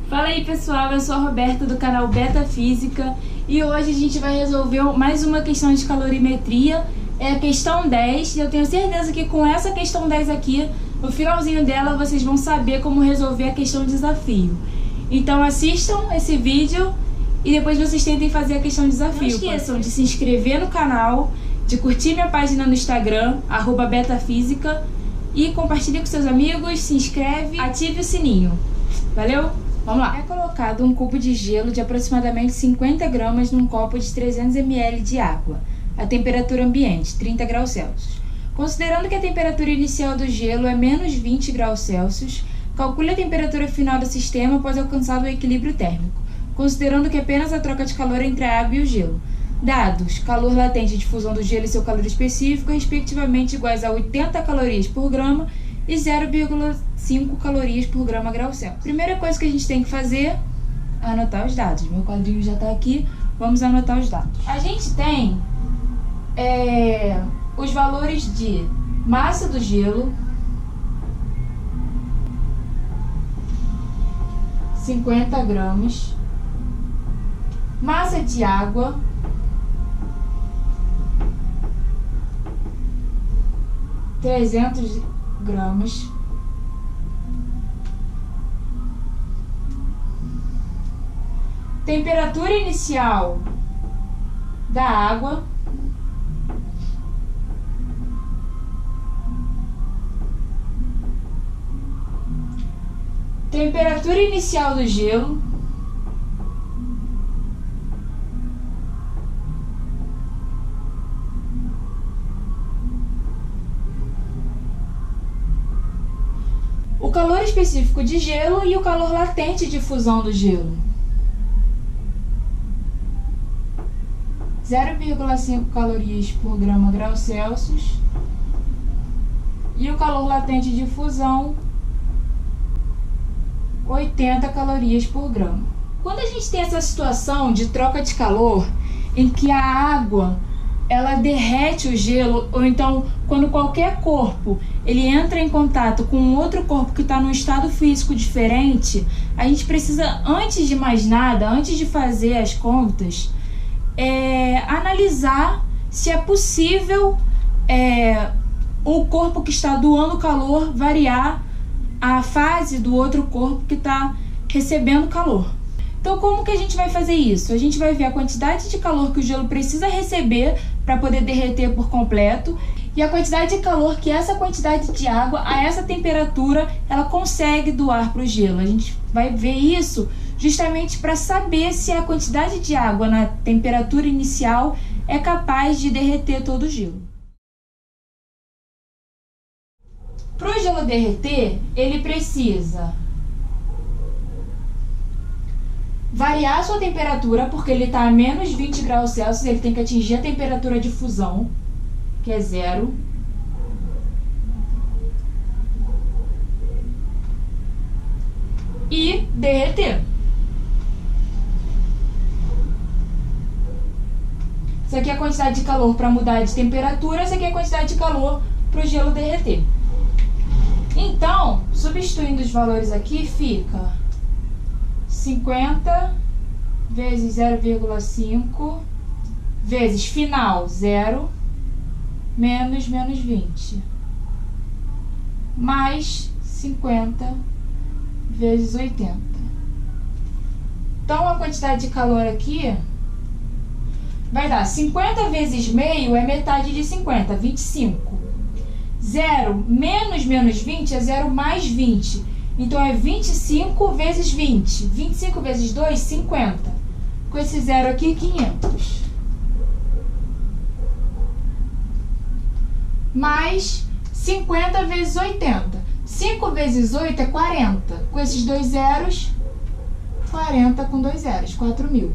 Fala aí pessoal, eu sou a Roberta do canal Beta Física e hoje a gente vai resolver mais uma questão de calorimetria, é a questão 10, e eu tenho certeza que com essa questão 10 aqui, no finalzinho dela vocês vão saber como resolver a questão de desafio. Então assistam esse vídeo e depois vocês tentem fazer a questão de desafio. Não esqueçam de se inscrever no canal, de curtir minha página no Instagram, @betafísica, e compartilhe com seus amigos, se inscreve, ative o sininho. Valeu? Vamos lá. É colocado um cubo de gelo de aproximadamente 50 gramas num copo de 300 ml de água, a temperatura ambiente, 30 graus Celsius. Considerando que a temperatura inicial do gelo é menos 20 graus Celsius, calcule a temperatura final do sistema após alcançar o equilíbrio térmico, considerando que apenas a troca de calor entre a água e o gelo. Dados: calor latente de fusão do gelo e seu calor específico, respectivamente iguais a 80 calorias por grama e 0,5 calorias por grama grau Celsius. Primeira coisa que a gente tem que fazer é anotar os dados. Meu quadrinho já está aqui, vamos anotar os dados. A gente tem os valores de massa do gelo, 50 gramas, massa de água, 300 gramas, temperatura inicial da água, temperatura inicial do gelo, o calor específico de gelo e o calor latente de fusão do gelo. 0,5 calorias por grama grau Celsius. E o calor latente de fusão, 80 calorias por grama. Quando a gente tem essa situação de troca de calor, em que a água ela derrete o gelo, ou então quando qualquer corpo ele entra em contato com outro corpo que está num estado físico diferente, a gente precisa, antes de mais nada, antes de fazer as contas, analisar se é possível o corpo que está doando calor variar a fase do outro corpo que está recebendo calor. Então, como que a gente vai fazer isso? A gente vai ver a quantidade de calor que o gelo precisa receber para poder derreter por completo e a quantidade de calor que essa quantidade de água, a essa temperatura, ela consegue doar para o gelo. A gente vai ver isso justamente para saber se a quantidade de água na temperatura inicial é capaz de derreter todo o gelo. Para o gelo derreter, ele precisa variar a sua temperatura, porque ele está a menos 20 graus Celsius, ele tem que atingir a temperatura de fusão, que é 0. E derreter. Isso aqui é a quantidade de calor para mudar de temperatura, isso aqui é a quantidade de calor para o gelo derreter. Então, substituindo os valores aqui, fica 50 vezes 0,5 vezes final 0 menos 20 mais 50 vezes 80. Então, a quantidade de calor aqui vai dar 50 vezes meio é metade de 50, 25. 0 menos 20 é 0 mais 20. Então, é 25 vezes 20. 25 vezes 2, 50. Com esse 0 aqui, 500. Mais 50 vezes 80. 5 vezes 8 é 40. Com esses dois zeros, 40 com dois zeros, 4.000.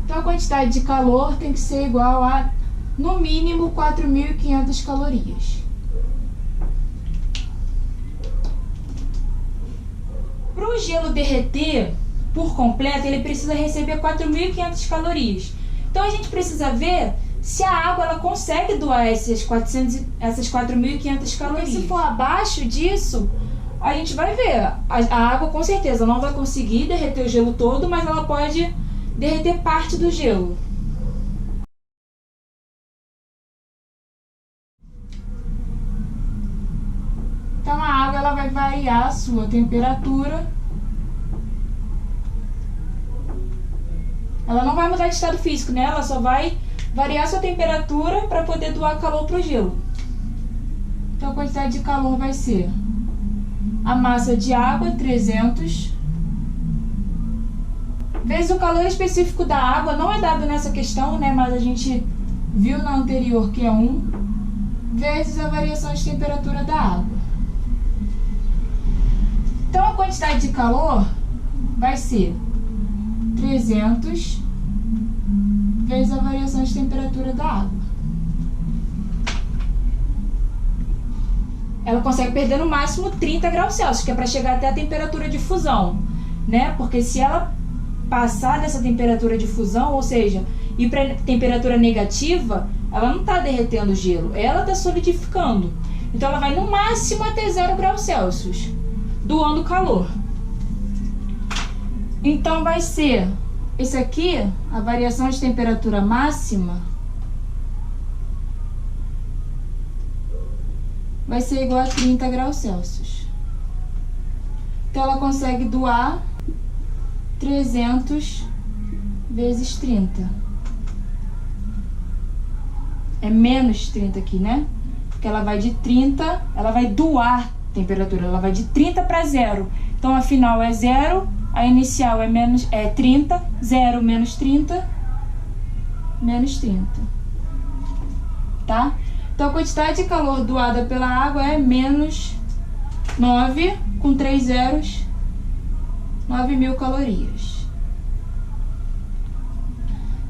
Então, a quantidade de calor tem que ser igual a, no mínimo, 4.500 calorias. Para o gelo derreter por completo, ele precisa receber 4.500 calorias. Então, a gente precisa ver se a água ela consegue doar essas 4.500 calorias. Se for abaixo disso, a gente vai ver. A água com certeza não vai conseguir derreter o gelo todo, mas ela pode derreter parte do gelo. Então a água ela vai variar a sua temperatura. Ela não vai mudar de estado físico, né? Ela só vai variar a sua temperatura para poder doar calor para o gelo. Então a quantidade de calor vai ser a massa de água, 300, vezes o calor específico da água. Não é dado nessa questão, né? Mas a gente viu na anterior que é 1, vezes a variação de temperatura da água. Então a quantidade de calor vai ser 300 vezes a variação de temperatura da água. Ela consegue perder no máximo 30 graus Celsius, que é para chegar até a temperatura de fusão, né? Porque se ela passar dessa temperatura de fusão, ou seja, ir para temperatura negativa, ela não está derretendo o gelo, ela está solidificando. Então ela vai no máximo até 0 graus Celsius, doando calor. Então vai ser esse aqui, a variação de temperatura máxima, vai ser igual a 30 graus Celsius. Então ela consegue doar 300 vezes 30. É menos 30 aqui, né? Porque ela vai de 30, ela vai doar temperatura, ela vai de 30 para 0. Então a final é 0, a inicial é 30, 0 menos 30, menos 30. Tá? Então a quantidade de calor doada pela água é menos 9, com 3 zeros, 9.000 calorias.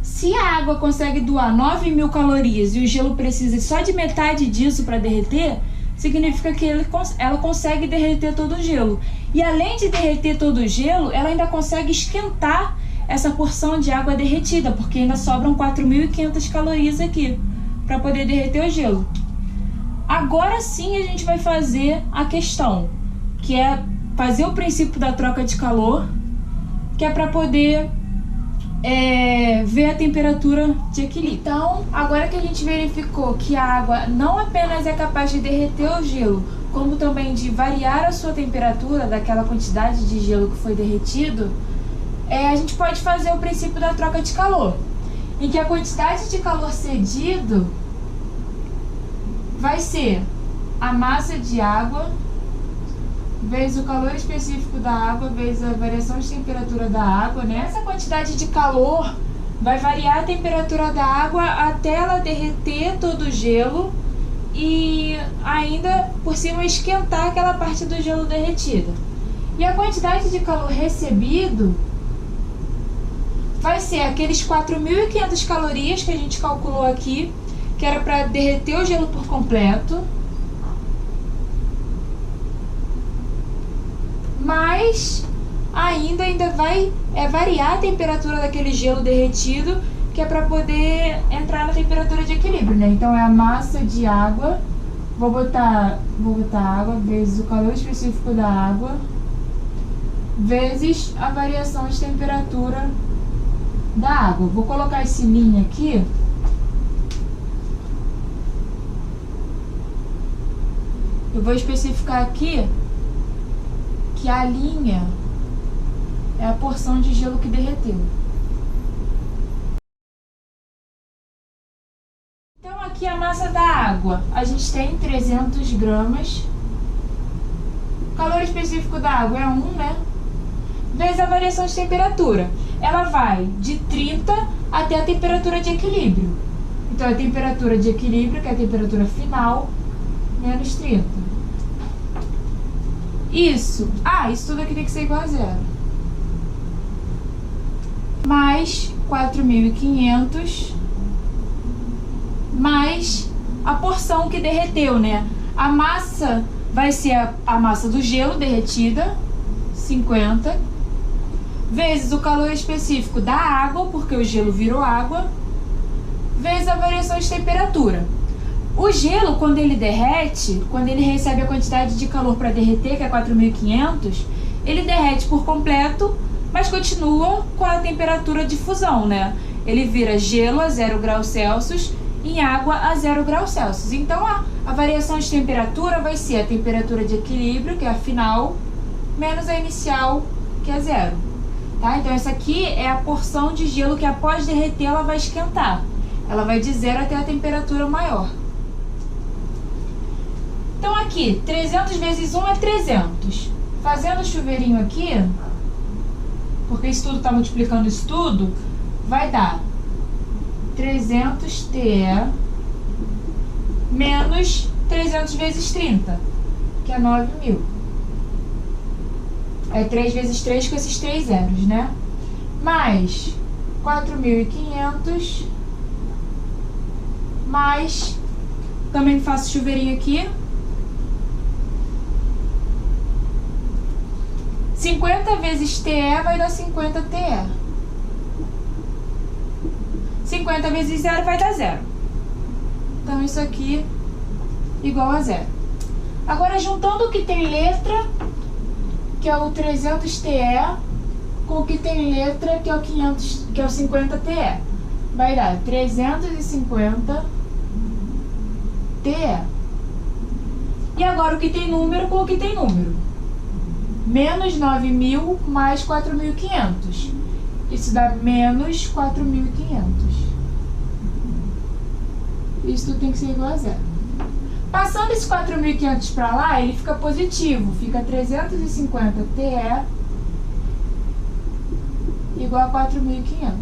Se a água consegue doar 9.000 calorias e o gelo precisa só de metade disso para derreter, significa que ela consegue derreter todo o gelo. E além de derreter todo o gelo, ela ainda consegue esquentar essa porção de água derretida, porque ainda sobram 4.500 calorias aqui para poder derreter o gelo. Agora sim a gente vai fazer a questão, que é fazer o princípio da troca de calor, que é para poder ver a temperatura de equilíbrio. Então, agora que a gente verificou que a água não apenas é capaz de derreter o gelo, como também de variar a sua temperatura daquela quantidade de gelo que foi derretido, a gente pode fazer o princípio da troca de calor, em que a quantidade de calor cedido vai ser a massa de água vezes o calor específico da água, vezes a variação de temperatura da água, né? Essa quantidade de calor vai variar a temperatura da água até ela derreter todo o gelo e ainda por cima esquentar aquela parte do gelo derretida. E a quantidade de calor recebido vai ser aqueles 4.500 calorias que a gente calculou aqui, que era para derreter o gelo por completo, mas ainda vai variar a temperatura daquele gelo derretido, que é para poder entrar na temperatura de equilíbrio, né? Então é a massa de água, vou botar água vezes o calor específico da água, vezes a variação de temperatura da água. Vou colocar esse linha aqui. Eu vou especificar aqui que a linha é a porção de gelo que derreteu. Então aqui a massa da água, a gente tem 300 gramas. O calor específico da água é 1, né? Vezes a variação de temperatura. Ela vai de 30 até a temperatura de equilíbrio. Então a temperatura de equilíbrio, que é a temperatura final, menos 30. Isso tudo aqui tem que ser igual a 0. Mais 4.500, mais a porção que derreteu, né? A massa vai ser a massa do gelo derretida, 50, vezes o calor específico da água, porque o gelo virou água, vezes a variação de temperatura. O gelo, quando ele derrete, quando ele recebe a quantidade de calor para derreter, que é 4.500, ele derrete por completo, mas continua com a temperatura de fusão, né? Ele vira gelo a 0 graus Celsius em água a 0 graus Celsius. Então, a variação de temperatura vai ser a temperatura de equilíbrio, que é a final, menos a inicial, que é 0. Tá? Então, essa aqui é a porção de gelo que após derreter ela vai esquentar. Ela vai de 0 até a temperatura maior. Então aqui, 300 vezes 1 é 300. Fazendo o chuveirinho aqui, porque isso tudo está multiplicando isso tudo, vai dar 300 TE menos 300 vezes 30, que é 9.000. É 3 vezes 3 com esses 3 zeros, né? Mais 4.500, mais, também faço chuveirinho aqui, 50 vezes TE vai dar 50 TE. 50 vezes 0 vai dar 0. Então, isso aqui igual a 0. Agora, juntando o que tem letra, que é o 300 TE, com o que tem letra, que é o 500, que é o 50 TE. Vai dar 350 TE. E agora, o que tem número com o que tem número. Menos 9.000 mais 4.500. Isso dá menos 4.500. Isso tem que ser igual a 0. Passando esse 4.500 para lá, ele fica positivo. Fica 350 TE igual a 4.500.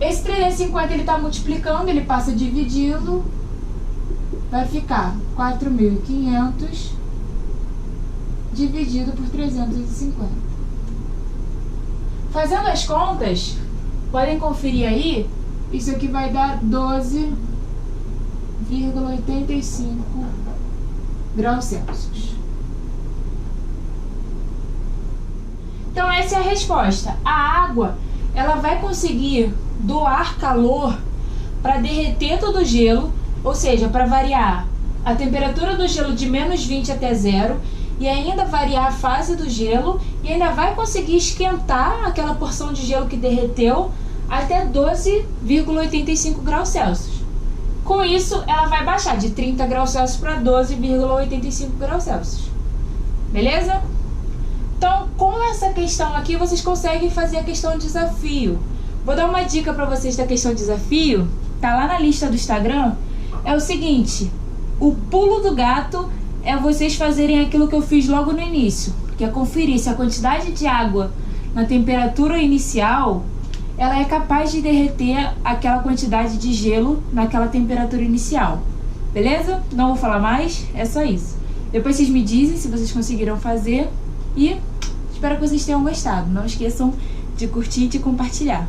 Esse 350 ele está multiplicando, ele passa dividindo. Vai ficar 4.500 dividido por 350. Fazendo as contas, podem conferir aí, isso aqui vai dar 12,85 graus Celsius. Então essa é a resposta. A água, ela vai conseguir doar calor para derreter todo o gelo, ou seja, para variar a temperatura do gelo de menos 20 até 0 e ainda variar a fase do gelo e ainda vai conseguir esquentar aquela porção de gelo que derreteu até 12,85 graus Celsius. Com isso, ela vai baixar de 30 graus Celsius para 12,85 graus Celsius. Beleza? Então, com essa questão aqui, vocês conseguem fazer a questão desafio. Vou dar uma dica para vocês da questão desafio. Tá lá na lista do Instagram. É o seguinte, o pulo do gato é vocês fazerem aquilo que eu fiz logo no início, que é conferir se a quantidade de água na temperatura inicial, ela é capaz de derreter aquela quantidade de gelo naquela temperatura inicial. Beleza? Não vou falar mais, é só isso. Depois vocês me dizem se vocês conseguiram fazer e espero que vocês tenham gostado. Não esqueçam de curtir e de compartilhar.